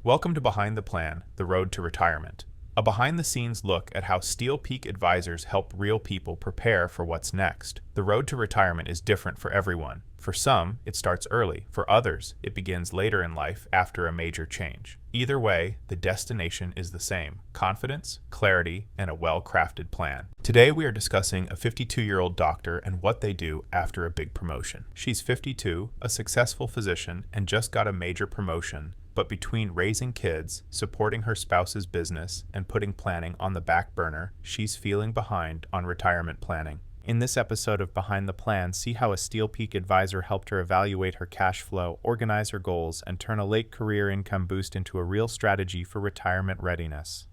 Welcome to Behind the Plan, The Road to Retirement, a behind-the-scenes look at how SteelPeak advisors help real people prepare for what's next. The road to retirement is different for everyone. For some, it starts early. For others, it begins later in life after a major change. Either way, the destination is the same: confidence, clarity, and a well-crafted plan. Today, we are discussing a 52-year-old doctor and what they do after a big promotion. She's 52, a successful physician, and just got a major promotion. But between raising kids, supporting her spouse's business, and putting planning on the back burner, she's feeling behind on retirement planning. In this episode of Behind the Plan, see how a SteelPeak advisor helped her evaluate her cash flow, organize her goals, and turn a late career income boost into a real strategy for retirement readiness.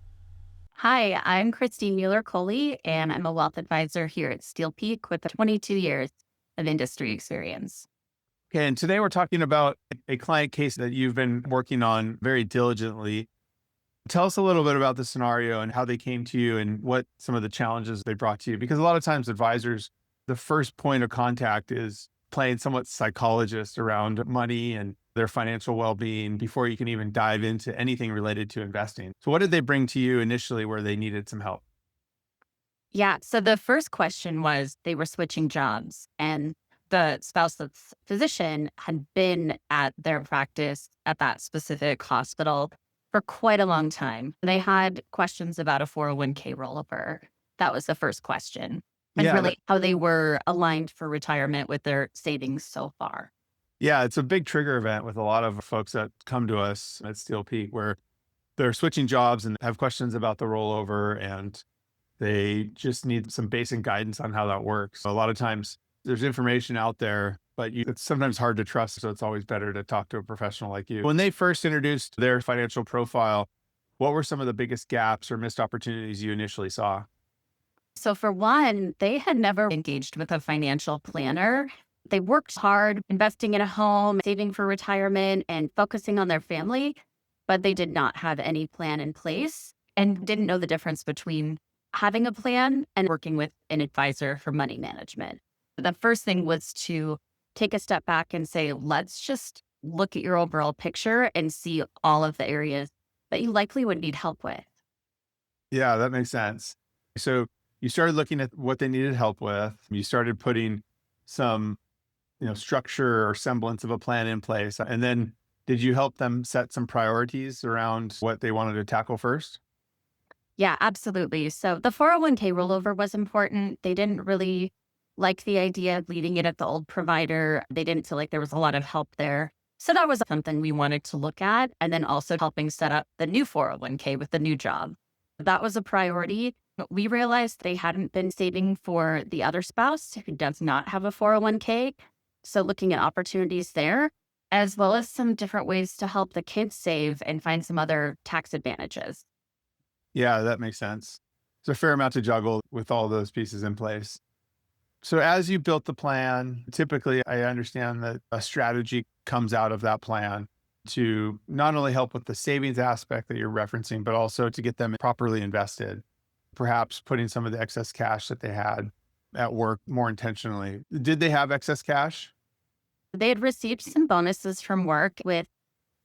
Hi, I'm Christine Mueller-Coley, and I'm a wealth advisor here at SteelPeak with 22 years of industry experience. Okay, and today we're talking about a client case that you've been working on very diligently. Tell us a little bit about the scenario and how they came to you and what some of the challenges they brought to you. Because a lot of times advisors, the first point of contact is playing somewhat psychologist around money and their financial well-being before you can even dive into anything related to investing. So what did they bring to you initially where they needed some help? Yeah, so the first question was they were switching jobs, and the spouse that's physician had been at their practice at that specific hospital for quite a long time. They had questions about a 401k rollover. That was the first question, and Yeah, really how they were aligned for retirement with their savings so far. yeah, it's a big trigger event with a lot of folks that come to us at Steel Peak where they're switching jobs and have questions about the rollover, and they just need some basic guidance on how that works. A lot of times there's information out there, but it's sometimes hard to trust. So it's always better to talk to a professional like you. When they first introduced their financial profile, what were some of the biggest gaps or missed opportunities you initially saw? So, for one, they had never engaged with a financial planner. They worked hard investing in a home, saving for retirement, and focusing on their family, but they did not have any plan in place and didn't know the difference between having a plan and working with an advisor for money management. The first thing was to take a step back and say, let's just look at your overall picture and see all of the areas that you likely would need help with. Yeah, that makes sense. So you started looking at what they needed help with. You started putting some, structure or semblance of a plan in place. And then did you help them set some priorities around what they wanted to tackle first? Yeah, absolutely. So the 401k rollover was important. They didn't really like the idea of leaving it at the old provider. They didn't feel like there was a lot of help there. So that was something we wanted to look at. And then also helping set up the new 401k with the new job. That was a priority. But we realized they hadn't been saving for the other spouse who does not have a 401k. So looking at opportunities there, as well as some different ways to help the kids save and find some other tax advantages. Yeah, that makes sense. It's a fair amount to juggle with all those pieces in place. So as you built the plan, typically I understand that a strategy comes out of that plan to not only help with the savings aspect that you're referencing, but also to get them properly invested, perhaps putting some of the excess cash that they had at work more intentionally. Did they have excess cash? They had received some bonuses from work with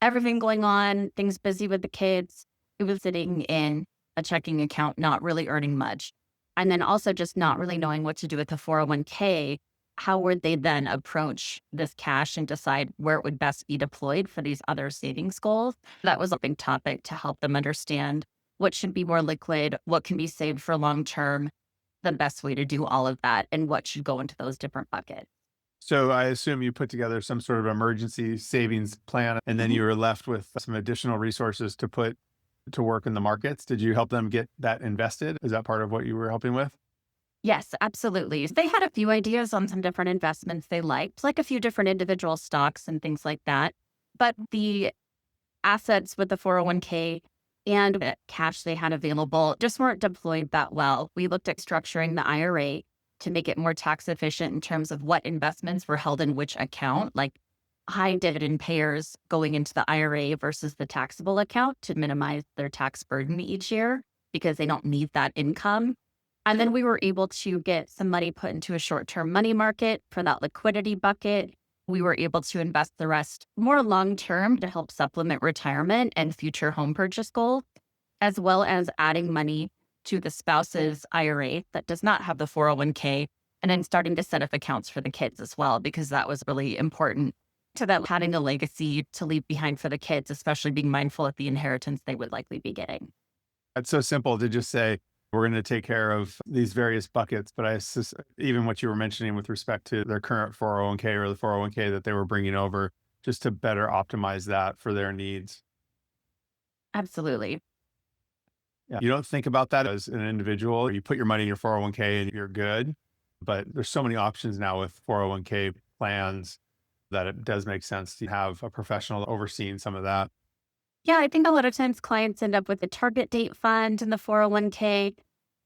everything going on, things busy with the kids. It was sitting in a checking account, not really earning much. And then also just not really knowing what to do with the 401k. How would they then approach this cash and decide where it would best be deployed for these other savings goals? That was a big topic to help them understand what should be more liquid, what can be saved for long term, the best way to do all of that, and what should go into those different buckets. So I assume you put together some sort of emergency savings plan, and then you were left with some additional resources to put to work in the markets. Did you help them get that invested? Is that part of what you were helping with? Yes, absolutely. They had a few ideas on some different investments they liked, like a few different individual stocks and things like that. But the assets with the 401k and the cash they had available just weren't deployed that well. We looked at structuring the IRA to make it more tax efficient in terms of what investments were held in which account, like high dividend payers going into the IRA versus the taxable account to minimize their tax burden each year because they don't need that income. And then we were able to get some money put into a short-term money market for that liquidity bucket We were able to invest the rest more long term to help supplement retirement and future home purchase goals, as well as adding money to the spouse's IRA that does not have the 401k, and then starting to set up accounts for the kids as well, because that was really important to them having a legacy to leave behind for the kids, especially being mindful of the inheritance they would likely be getting. It's so simple to just say, we're going to take care of these various buckets. But even what you were mentioning with respect to their current 401k or the 401k that they were bringing over, just to better optimize that for their needs. Absolutely. Yeah. You don't think about that as an individual. You put your money in your 401k and you're good. But there's so many options now with 401k plans that it does make sense to have a professional overseeing some of that. Yeah, I think a lot of times clients end up with a target date fund in the 401k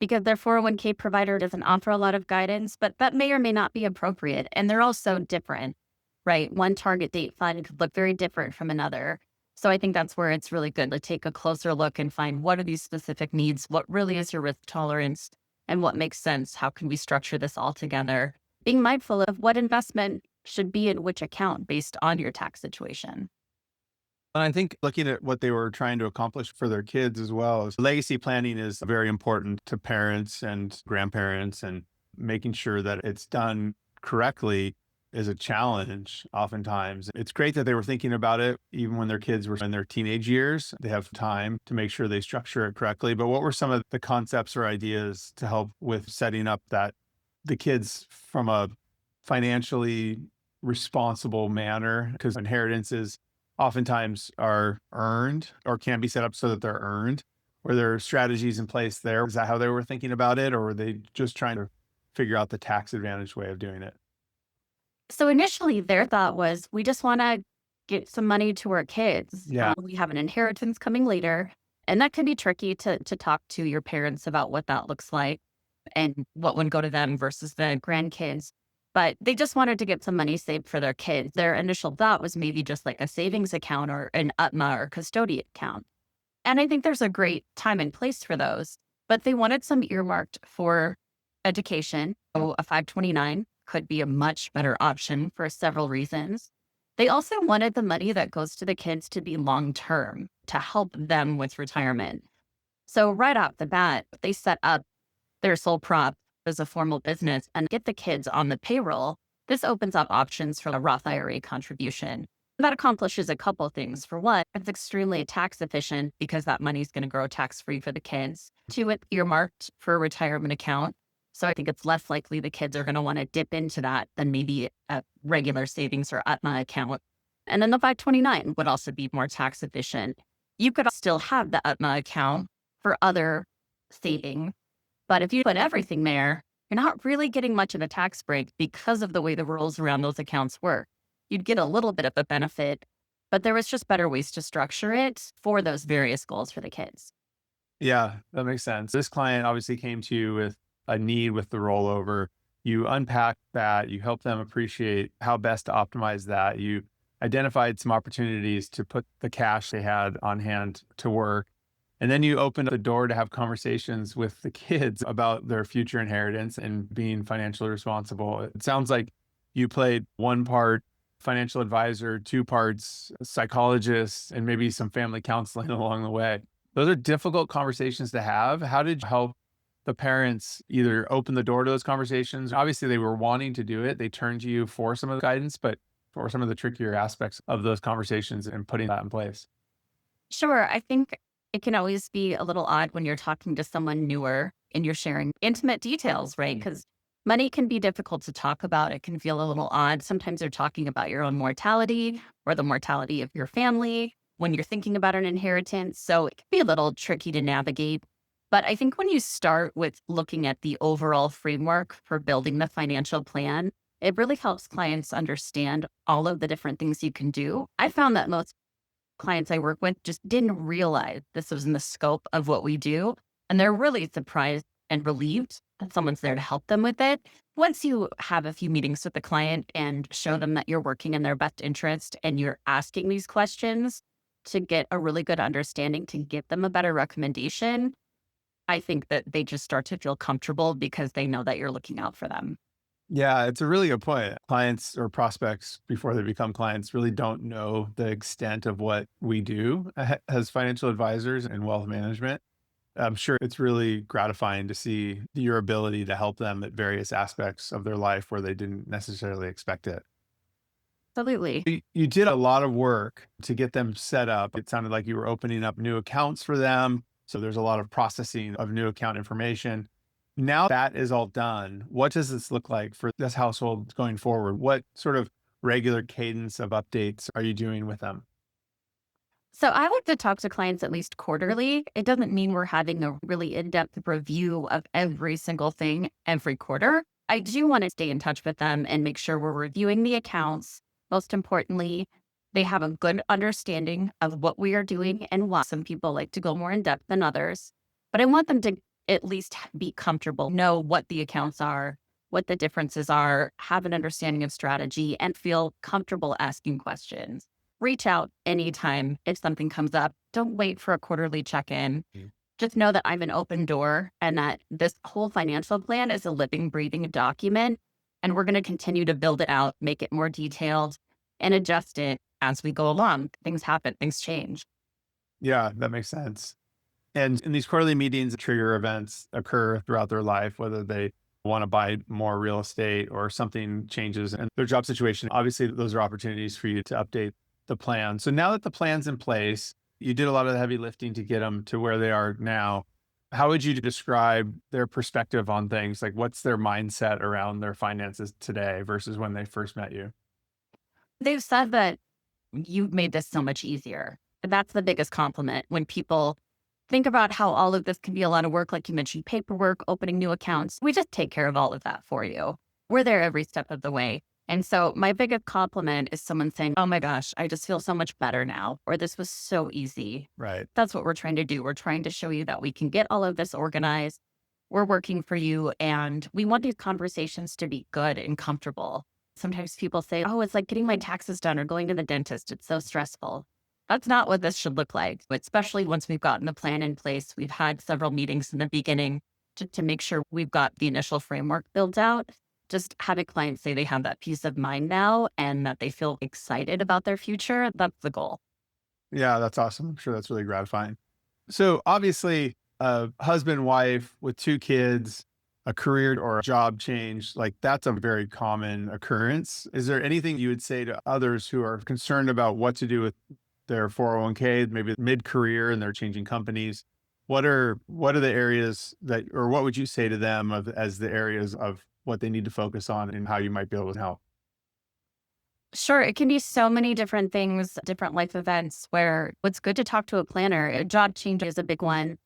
because their 401k provider doesn't offer a lot of guidance, but that may or may not be appropriate. And they're also different, right? One target date fund could look very different from another. So I think that's where it's really good to take a closer look and find what are these specific needs, what really is your risk tolerance, and what makes sense. How can we structure this all together? Being mindful of what investment should be in which account based on your tax situation. And I think looking at what they were trying to accomplish for their kids as well, is legacy planning is very important to parents and grandparents, and making sure that it's done correctly is a challenge oftentimes. It's great that they were thinking about it even when their kids were in their teenage years. They have time to make sure they structure it correctly. But what were some of the concepts or ideas to help with setting up that the kids from a financially responsible manner? Because inheritances oftentimes are earned or can be set up so that they're earned. Were there strategies in place there? Is that how they were thinking about it? Or were they just trying to figure out the tax advantage way of doing it? So initially, their thought was, we just want to get some money to our kids. Yeah. We have an inheritance coming later. And that can be tricky to talk to your parents about what that looks like and what would go to them versus the grandkids. But they just wanted to get some money saved for their kids. Their initial thought was maybe just like a savings account or an UTMA or custodian account. And I think there's a great time and place for those. But they wanted some earmarked for education. So a 529 could be a much better option for several reasons. They also wanted the money that goes to the kids to be long term to help them with retirement. So right off the bat, they set up their sole prop as a formal business and get the kids on the payroll. This opens up options for a Roth IRA contribution. That accomplishes a couple things. For one, it's extremely tax efficient because that money is going to grow tax free for the kids. Two, it's earmarked for a retirement account. So I think it's less likely the kids are going to want to dip into that than maybe a regular savings or UTMA account. And then the 529 would also be more tax efficient. You could still have the UTMA account for other saving, but if you put everything there, you're not really getting much of a tax break because of the way the rules around those accounts work. You'd get a little bit of a benefit, but there was just better ways to structure it for those various goals for the kids. Yeah, that makes sense. This client obviously came to you with a need with the rollover. You unpacked that, you helped them appreciate how best to optimize that. You identified some opportunities to put the cash they had on hand to work. And then you opened the door to have conversations with the kids about their future inheritance and being financially responsible. It sounds like you played one part financial advisor, two parts psychologist, and maybe some family counseling along the way. Those are difficult conversations to have. How did you help the parents either open the door to those conversations? Obviously, they were wanting to do it. They turned to you for some of the guidance, but for some of the trickier aspects of those conversations and putting that in place. Sure. I think it can always be a little odd when you're talking to someone newer and you're sharing intimate details, right? Because money can be difficult to talk about. It can feel a little odd. Sometimes you're talking about your own mortality or the mortality of your family when you're thinking about an inheritance. So it can be a little tricky to navigate. But I think when you start with looking at the overall framework for building the financial plan, it really helps clients understand all of the different things you can do. I found that most clients I work with just didn't realize this was in the scope of what we do. And they're really surprised and relieved that someone's there to help them with it. Once you have a few meetings with the client and show them that you're working in their best interest and you're asking these questions to get a really good understanding, to give them a better recommendation, I think that they just start to feel comfortable because they know that you're looking out for them. Yeah, it's a really good point. Clients or prospects, before they become clients, really don't know the extent of what we do as financial advisors and wealth management. I'm sure it's really gratifying to see your ability to help them at various aspects of their life where they didn't necessarily expect it. Absolutely. You did a lot of work to get them set up. It sounded like you were opening up new accounts for them. So there's a lot of processing of new account information. Now that is all done, what does this look like for this household going forward? What sort of regular cadence of updates are you doing with them? So I like to talk to clients at least quarterly. It doesn't mean we're having a really in-depth review of every single thing every quarter. I do want to stay in touch with them and make sure we're reviewing the accounts. Most importantly, they have a good understanding of what we are doing and why. Some people like to go more in depth than others, but I want them to at least be comfortable, know what the accounts are, what the differences are, have an understanding of strategy, and feel comfortable asking questions. Reach out anytime if something comes up. Don't wait for a quarterly check in. Mm. Just know that I'm an open door and that this whole financial plan is a living, breathing document. And we're going to continue to build it out, make it more detailed, and adjust it as we go along. Things happen, things change. Yeah, that makes sense. And in these quarterly meetings, trigger events occur throughout their life, whether they want to buy more real estate or something changes in their job situation. Obviously, those are opportunities for you to update the plan. So now that the plan's in place, you did a lot of the heavy lifting to get them to where they are now. How would you describe their perspective on things? Like, what's their mindset around their finances today versus when they first met you? They've said that you've made this so much easier. That's the biggest compliment when people think about how all of this can be a lot of work, like you mentioned, paperwork, opening new accounts. We just take care of all of that for you. We're there every step of the way. And so my biggest compliment is someone saying, oh my gosh, I just feel so much better now, or this was so easy. Right. That's what we're trying to do. We're trying to show you that we can get all of this organized. We're working for you, and we want these conversations to be good and comfortable. Sometimes people say, oh, it's like getting my taxes done or going to the dentist. It's so stressful. That's not what this should look like, especially once we've gotten the plan in place. We've had several meetings in the beginning to make sure we've got the initial framework built out. Just having clients say they have that peace of mind now and that they feel excited about their future. That's the goal. Yeah, that's awesome. I'm sure that's really gratifying. So obviously, a husband, wife with two kids, a career or a job change, like that's a very common occurrence. Is there anything you would say to others who are concerned about what to do with their 401k, maybe mid-career and they're changing companies? What are the areas that, or what would you say to them as the areas of what they need to focus on and how you might be able to help? Sure, it can be so many different things, different life events where what's good to talk to a planner. A job change is a big one.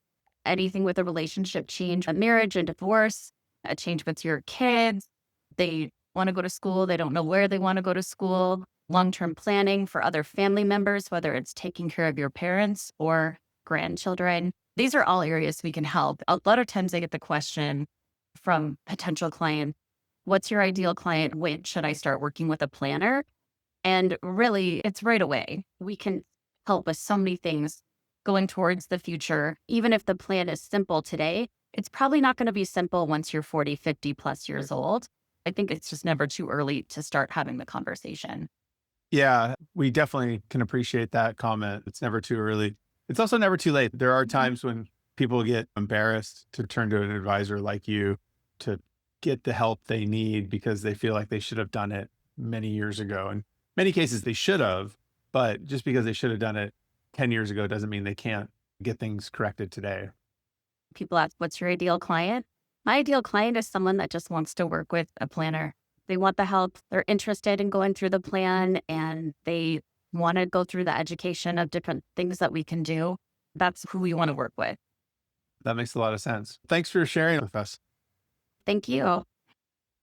Anything with a relationship change, a marriage, a divorce, a change with your kids. They want to go to school. They don't know where they want to go to school. Long-term planning for other family members, whether it's taking care of your parents or grandchildren. These are all areas we can help. A lot of times I get the question from potential clients, what's your ideal client? When should I start working with a planner? And really, it's right away. We can help with so many things going towards the future. Even if the plan is simple today, it's probably not going to be simple once you're 40, 50 plus years old. I think it's just never too early to start having the conversation. Yeah, we definitely can appreciate that comment. It's never too early. It's also never too late. There are times when people get embarrassed to turn to an advisor like you to get the help they need because they feel like they should have done it many years ago. In many cases, they should have, but just because they should have done it 10 years ago doesn't mean they can't get things corrected today. People ask, what's your ideal client? My ideal client is someone that just wants to work with a planner. They want the help. They're interested in going through the plan and they want to go through the education of different things that we can do. That's who we want to work with. That makes a lot of sense. Thanks for sharing with us. Thank you.